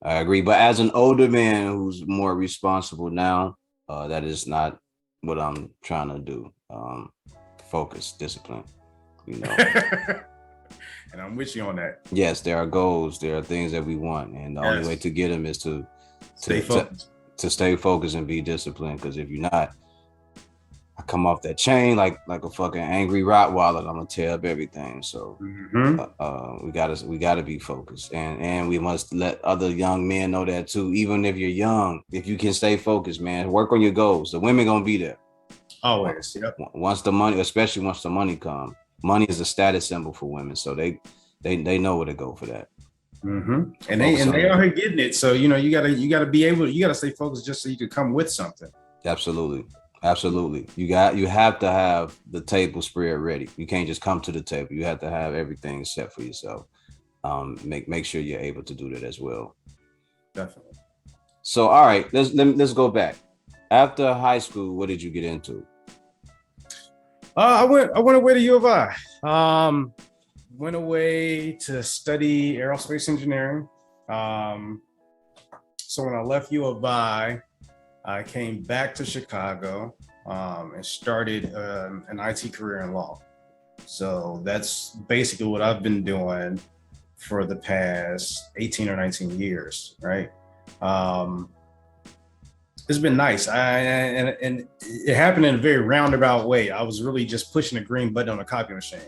I agree. But as an older man who's more responsible now, that is not what I'm trying to do. Focus, discipline, you know. And I'm with you on that. Yes, there are goals. There are things that we want. And the only way to get them is to stay focused and be disciplined. Because if you're not, I come off that chain like a fucking angry Rottweiler. I'm gonna tear up everything. So we gotta be focused, and we must let other young men know that too. Even if you're young, if you can stay focused, man, work on your goals. The women gonna be there always. Yep. Once the money, especially once the money comes, money is a status symbol for women, so they know where to go for that. And they are getting it. So you gotta be able. You gotta stay focused just so you can come with something. Absolutely. You have to have the table spread ready. You can't just come to the table. You have to have everything set for yourself. Make sure you're able to do that as well. Definitely. So, all right, let's go back. After high school, what did you get into? I went away to U of I. Went away to study aerospace engineering. So when I left U of I came back to Chicago and started an IT career in law. So that's basically what I've been doing for the past 18 or 19 years, right? It's been nice. And it happened in a very roundabout way. I was really just pushing a green button on a copy machine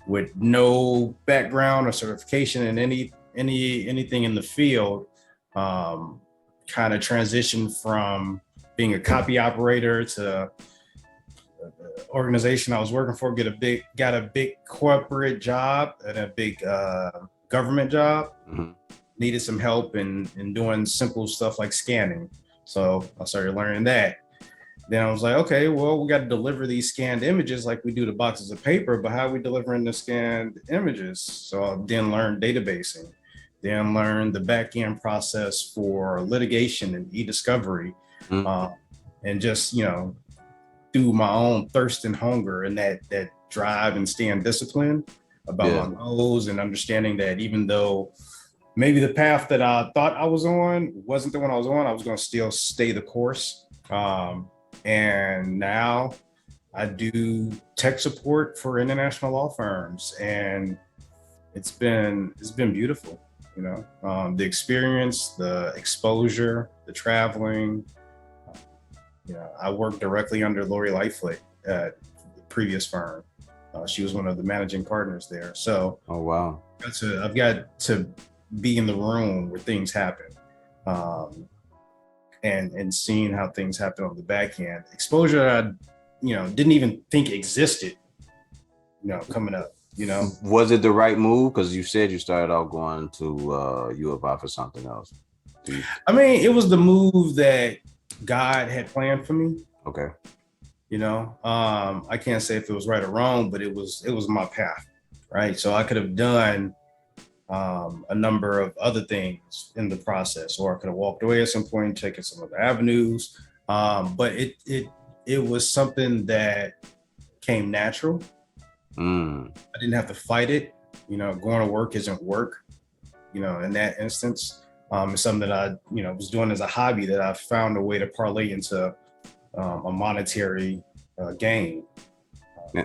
with no background or certification in anything in the field. Kind of transitioned from being a copy operator to the organization I was working for, got a big corporate job and a big government job. Needed some help in doing simple stuff like scanning. So I started learning that. Then I was like, okay, well, we got to deliver these scanned images like we do the boxes of paper, but how are we delivering the scanned images? So I then learned databasing. Then learn the back end process for litigation and e-discovery, and just do my own thirst and hunger and that drive and staying disciplined about my goals and understanding that even though maybe the path that I thought I was on wasn't the one I was on, I was going to still stay the course. And now I do tech support for international law firms, and it's been beautiful. The experience, the exposure, the traveling. I worked directly under Lori Lightfoot at the previous firm. She was one of the managing partners there. So, oh wow, I've got to be in the room where things happen, and seeing how things happen on the back end. Exposure I, didn't even think existed. Coming up. Was it the right move? Because you said you started out going to U of I for something else. I mean, it was the move that God had planned for me. Okay. I can't say if it was right or wrong, but it was my path, right? So I could have done a number of other things in the process, or I could have walked away at some point, taken some other avenues. But it was something that came natural. I didn't have to fight it. Going to work isn't work. In that instance, it's something that I, was doing as a hobby that I found a way to parlay into a monetary gain.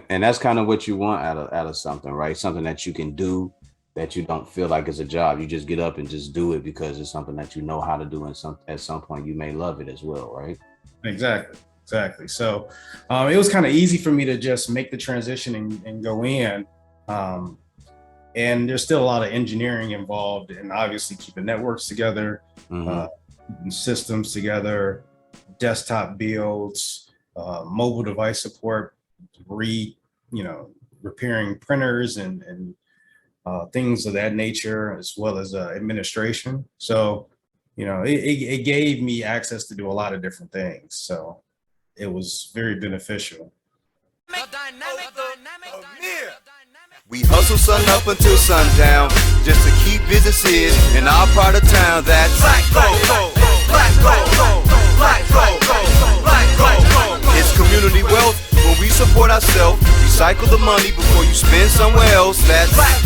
And that's kind of what you want out of something, right? Something that you can do that you don't feel like it's a job. You just get up and just do it because it's something that you know how to do, and at some point you may love it as well, right? Exactly. So it was kind of easy for me to just make the transition and go in. And there's still a lot of engineering involved, and obviously keeping networks together, systems together, desktop builds, mobile device support, repairing printers and things of that nature, as well as administration. So, it gave me access to do a lot of different things. So it was very beneficial. We hustle sun up until sundown, just to keep businesses in our part of town. That's black gold, black gold, black gold, black gold. It's community wealth when we support ourselves. Recycle the money before you spend somewhere else. That's black